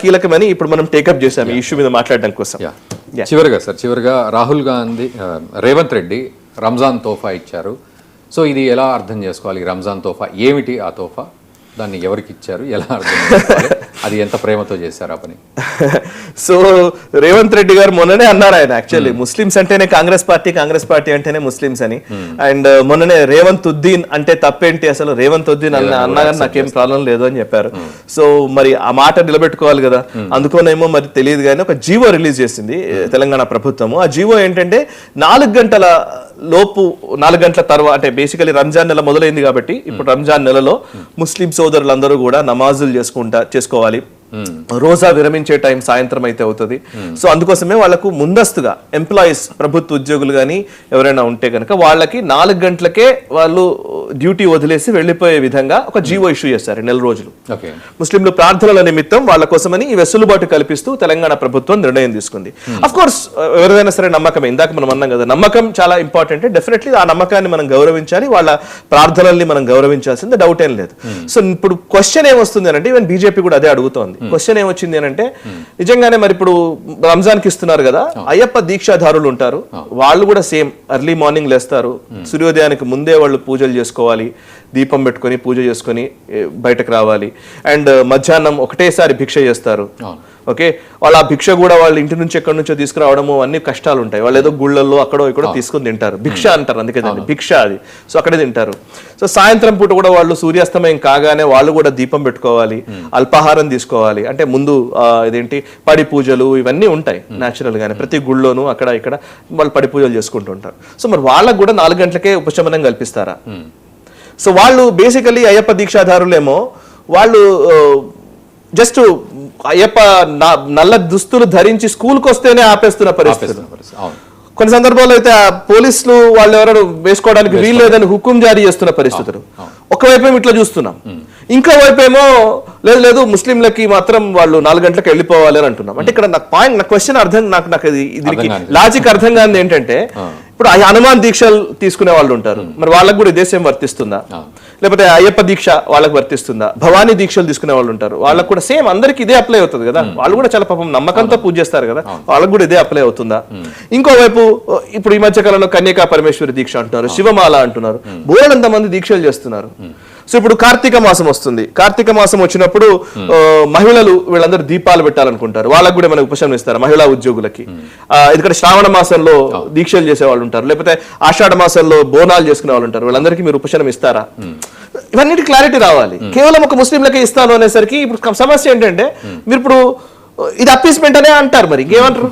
కీలకమని ఇప్పుడు మనం టేకప్ చేసాం ఈ ఇష్యూ మీద మాట్లాడడం కోసం. చివరిగా రాహుల్ గాంధీ రేవంత్ రెడ్డి రంజాన్ తోఫా ఇచ్చారు. సో ఇది ఎలా అర్థం చేసుకోవాలి? రంజాన్ తోఫా ఏమిటి? ఆ తోఫా దాన్ని ఎవరికి ఇచ్చారు? ఎలా అర్థం చేసుకోవాలి? అది ఎంత ప్రేమతో చేశారు ఆ పని? సో రేవంత్ రెడ్డి గారు మొన్ననే అన్నారు ఆయన యాక్చువల్లీ ముస్లిమ్స్ అంటేనే కాంగ్రెస్ పార్టీ అంటేనే ముస్లిమ్స్ అని. అండ్ మొన్ననే రేవంత్ ఉద్దీన్ అంటే తప్పేంటి, అసలు రేవంత్ ఉద్దీన్ అన్నా కానీ నాకేం ప్రాబ్లం లేదు అని చెప్పారు. సో మరి ఆ మాట నిలబెట్టుకోవాలి కదా, అందుకోనేమో మరి తెలియదు కానీ ఒక జీవో రిలీజ్ చేసింది తెలంగాణ ప్రభుత్వము. ఆ జీవో ఏంటంటే 4 గంటల లోపు 4 గంటల తర్వాత అంటే బేసికలీ రంజాన్ నెల మొదలైంది కాబట్టి ఇప్పుడు రంజాన్ నెలలో ముస్లిం సోదరులందరూ కూడా నమాజులు చేసుకోవాలి. రోజా విరమించే టైం సాయంత్రం అయితే అవుతుంది. సో అందుకోసమే వాళ్ళకు ముందస్తుగా ఎంప్లాయీస్ ప్రభుత్వ ఉద్యోగులు కానీ ఎవరైనా ఉంటే కనుక వాళ్ళకి 4 గంటలకే వాళ్ళు డ్యూటీ వదిలేసి వెళ్ళిపోయే విధంగా ఒక జీవో ఇష్యూ చేస్తారు 4 రోజులు. ముస్లింలు ప్రార్థనల నిమిత్తం వాళ్ళ కోసమని ఈ వెసులుబాటు కల్పిస్తూ తెలంగాణ ప్రభుత్వం నిర్ణయం తీసుకుంది. అఫ్ కోర్స్ ఎవరైనా సరే నమ్మకమే, ఇందాక మనం అన్నాం కదా నమ్మకం చాలా ఇంపార్టెంట్. డెఫినెట్లీ ఆ నమ్మకాన్ని మనం గౌరవించాలి, వాళ్ళ ప్రార్థనల్ని మనం గౌరవించాల్సింది డౌట్ ఏం లేదు. సో ఇప్పుడు క్వశ్చన్ ఏమొస్తుంది అంటే ఈవెన్ బీజేపీ కూడా అదే అడుగుతోంది. క్వశ్చన్ ఏమొచ్చింది అని అంటే నిజంగానే మరి ఇప్పుడు రంజాన్ కి ఇస్తున్నారు కదా, అయ్యప్ప దీక్షాధారులు ఉంటారు, వాళ్ళు కూడా సేమ్ ఎర్లీ మార్నింగ్ లేస్తారు, సూర్యోదయానికి ముందే వాళ్ళు పూజలు చేసుకోవాలి, దీపం పెట్టుకొని పూజ చేసుకొని బయటకు రావాలి. అండ్ మధ్యాహ్నం ఒకటేసారి భిక్ష చేస్తారు. ఓకే, వాళ్ళ ఆ భిక్ష కూడా వాళ్ళ ఇంటి నుంచి ఎక్కడి నుంచో తీసుకురావడము అన్ని కష్టాలు ఉంటాయి. వాళ్ళు ఏదో గుళ్ళల్లో అక్కడో ఇక్కడో తీసుకొని తింటారు, భిక్ష అంటారు, అందుకే దాన్ని భిక్ష అది. సో అక్కడే తింటారు. సో సాయంత్రం పూట కూడా వాళ్ళు సూర్యాస్తమయం కాగానే వాళ్ళు కూడా దీపం పెట్టుకోవాలి, అల్పాహారం తీసుకోవాలి. అంటే ముందు ఇదేంటి పడి పూజలు ఇవన్నీ ఉంటాయి న్యాచురల్ గానే ప్రతి గుళ్ళోనూ అక్కడ ఇక్కడ వాళ్ళు పడి పూజలు చేసుకుంటూ ఉంటారు. సో మరి వాళ్ళకు కూడా 4 గంటలకే ఉపశమనం కల్పిస్తారా? సో వాళ్ళు బేసికలీ అయ్యప్ప దీక్షాధారులేమో వాళ్ళు జస్ట్ అయ్యప్ప నల్ల దుస్తులు ధరించి స్కూల్కి వస్తేనే ఆపేస్తున్న పరిస్థితులు. కొన్ని సందర్భాల్లో అయితే పోలీసులు వాళ్ళు ఎవరైనా వేసుకోవడానికి వీలు లేదని హుకుం జారీ చేస్తున్న పరిస్థితులు. ఒకవైపు ఇట్లా చూస్తున్నాం, ఇంకో వైపు ఏమో లేదు ముస్లింలకి మాత్రం వాళ్ళు 4 గంటలకు వెళ్ళిపోవాలి అని అంటున్నాం. అంటే ఇక్కడ నాకు పాయింట్, నా క్వశ్చన్ అర్థం, నాకు దీనికి లాజిక్ అర్థం కాని ఏంటంటే ఇప్పుడు హనుమాన్ దీక్షలు తీసుకునే వాళ్ళు ఉంటారు, మరి వాళ్ళకు కూడా ఇదే సేమ్ వర్తిస్తుందా? లేకపోతే అయ్యప్ప దీక్ష వాళ్ళకి వర్తిస్తుందా? భవానీ దీక్షలు తీసుకునే వాళ్ళు ఉంటారు, వాళ్ళకు కూడా సేమ్ అందరికి ఇదే అప్లై అవుతుంది కదా, వాళ్ళు కూడా చాలా పాపం నమ్మకంతో పూజ చేస్తారు కదా, వాళ్ళకు కూడా ఇదే అప్లై అవుతుందా? ఇంకోవైపు ఇప్పుడు ఈ మధ్య కాలంలో కన్యకా పరమేశ్వరి దీక్ష అంటున్నారు, శివమాల అంటున్నారు, బోలెడంత మంది దీక్షలు చేస్తున్నారు. సో ఇప్పుడు కార్తీక మాసం వస్తుంది, కార్తీక మాసం వచ్చినప్పుడు మహిళలు వీళ్ళందరూ దీపాలు పెట్టాలనుకుంటారు, వాళ్ళకు కూడా మనకు ఉపశమనం ఇస్తారు మహిళా ఉద్యోగులకి. ఎందుకంటే శ్రావణ మాసంలో దీక్షలు చేసే వాళ్ళు ఉంటారు, లేకపోతే ఆషాఢ మాసంలో బోనాలు చేసుకునే వాళ్ళు ఉంటారు, వీళ్ళందరికీ మీరు ఉపశమనం ఇస్తారా? ఇవన్నీ క్లారిటీ రావాలి. కేవలం ఒక ముస్లింలకే ఇస్తాను అనేసరికి ఇప్పుడు సమస్య ఏంటంటే మీరు ఇప్పుడు ఇది అప్పీస్మెంట్ అనే అంటారు, మరి ఇంకేమంటారు?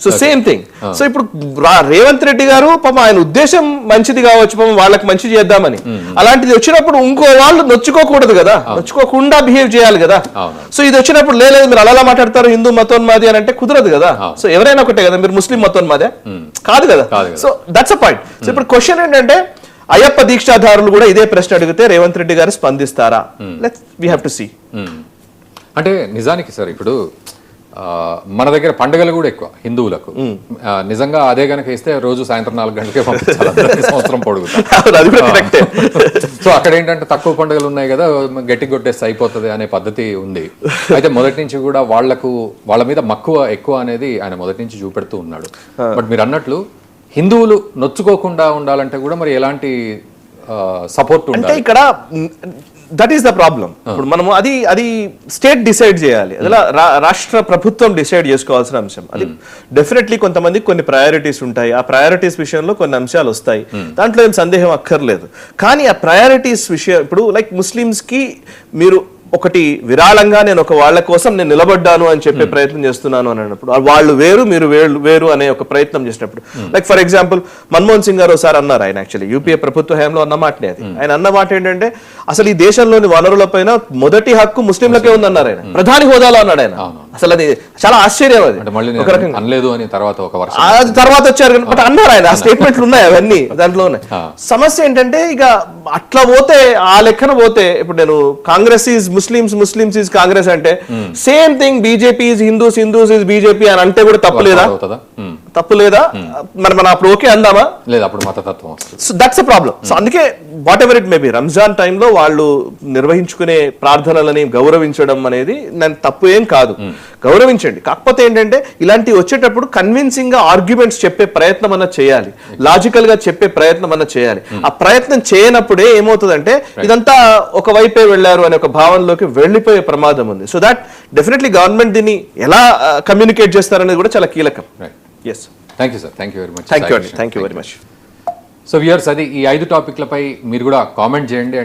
So same thing. సో ఇప్పుడు రేవంత్ రెడ్డి గారు పాపం ఆయన ఉద్దేశం మంచిది కావచ్చు, పాపం వాళ్ళకి మంచి చేద్దామని, అలాంటిది వచ్చినప్పుడు ఇంకో వాళ్ళు నొచ్చుకోకూడదు కదా, నొచ్చుకోకుండా బిహేవ్ చేయాలి కదా. సో ఇది వచ్చినప్పుడు లేదు మీరు అలా మాట్లాడతారు హిందూ మతోన్మాది అని అంటే కుదరదు కదా. సో ఎవరైనా ఒకటే కదా, మీరు ముస్లిం మతోన్మాదే కాదు కదా. So that's a point. So ఇప్పుడు క్వశ్చన్ ఏంటంటే అయ్యప్ప దీక్షాధారులు కూడా ఇదే ప్రశ్న అడిగితే రేవంత్ రెడ్డి గారు స్పందిస్తారా? Let's we have to see. అంటే నిజానికి సార్ ఇప్పుడు మన దగ్గర పండుగలు కూడా ఎక్కువ హిందువులకు, నిజంగా అదే గనక ఇస్తే రోజు సాయంత్రం 4 గంటలకే పంపించాలి, సంవత్సరం పొడుగుతా. సో అక్కడ ఏంటంటే తక్కువ పండుగలు ఉన్నాయి కదా, గట్టి కొట్టేస్తే అయిపోతుంది అనే పద్ధతి ఉంది. అయితే మొదటి నుంచి కూడా వాళ్ళ మీద మక్కువ ఎక్కువ అనేది ఆయన మొదటి నుంచి చూపెడుతూ ఉన్నాడు. బట్ మీరు అన్నట్లు హిందువులు నొచ్చుకోకుండా ఉండాలంటే కూడా మరి ఎలాంటి సపోర్ట్ ఉండాలి? అంటే ఇక్కడ దట్ ఈస్ ద ప్రాబ్లం. ఇప్పుడు మనము అది స్టేట్ డిసైడ్ చేయాలి, అలా రాష్ట్ర ప్రభుత్వం డిసైడ్ చేసుకోవాల్సిన అంశం. అది డెఫినెట్లీ కొంతమందికి కొన్ని ప్రయారిటీస్ ఉంటాయి, ఆ ప్రయారిటీస్ విషయంలో కొన్ని అంశాలు వస్తాయి, దాంట్లో ఏం సందేహం అక్కర్లేదు. కానీ ఆ ప్రయారిటీస్ విషయం ఇప్పుడు లైక్ ముస్లిమ్స్ కి మీరు ఒకటి విరాళంగా నేను ఒక వాళ్ళ కోసం నేను నిలబడ్డాను అని చెప్పే ప్రయత్నం చేస్తున్నాను అని అన్నప్పుడు వాళ్ళు వేరు మీరు వేరు అనే ఒక ప్రయత్నం చేసినప్పుడు, like for example Manmohan Singh గారు ఒకసారి అన్నారు, ఆయన యాక్చువల్లీ యూపీఏ ప్రభుత్వ హయాంలో అన్న మాటనే అది. ఆయన అన్న మాట ఏంటంటే అసలు ఈ దేశంలోని వనరులపైన మొదటి హక్కు ముస్లింలకే ఉందన్నారు ఆయన, ప్రధాని హోదాలో అన్నాడు ఆయన. అసలు అది చాలా ఆశ్చర్యం. అది ఒక రకంగా అనలేదు అని తర్వాత వచ్చారు బట్ అన్నారు ఆయన, ఆ స్టేట్మెంట్లు ఉన్నాయి అవన్నీ దాంట్లో ఉన్నాయి. సమస్య ఏంటంటే ఇక అట్లా పోతే ఆ లెక్కన పోతే ఇప్పుడు నేను Congress is Muslims is Congress అంటే same thing BJP is Hindus is BJP అని అంటే కూడా తప్పలేదా? తప్పు లేదా, మనం అప్పుడు ఓకే అందామా? లేదు, అప్పుడు మతతత్వం వస్తుంది. So that's a problem. So అందుకే whatever it may be, Ramzan టైంలో వాళ్ళు నిర్వహించుకునే ప్రార్థనలని గౌరవించడం అనేది నేను తప్పు ఏం కాదు, గౌరవించండి. కాకపోతే ఏంటంటే ఇలాంటివి వచ్చేటప్పుడు కన్విన్సింగ్ గా ఆర్గ్యుమెంట్స్ చెప్పే ప్రయత్నం అన్న చేయాలి, లాజికల్ గా చెప్పే ప్రయత్నం అన్న చేయాలి. ఆ ప్రయత్నం చేయనప్పుడే ఏమవుతుందంటే ఇదంతా ఒక వైపే వెళ్ళారు అనే ఒక భావనలోకి వెళ్ళిపోయే ప్రమాదం ఉంది. సో దాట్ డెఫినెట్లీ గవర్నమెంట్ దీన్ని ఎలా కమ్యూనికేట్ చేస్తారనేది కూడా చాలా కీలకం. Yes, thank you sir, thank you very much. Thank you అండి, thank you very much. So viewers, అది ఈ 5 టాపిక్లపై మీరు కూడా కామెంట్ చేయండి.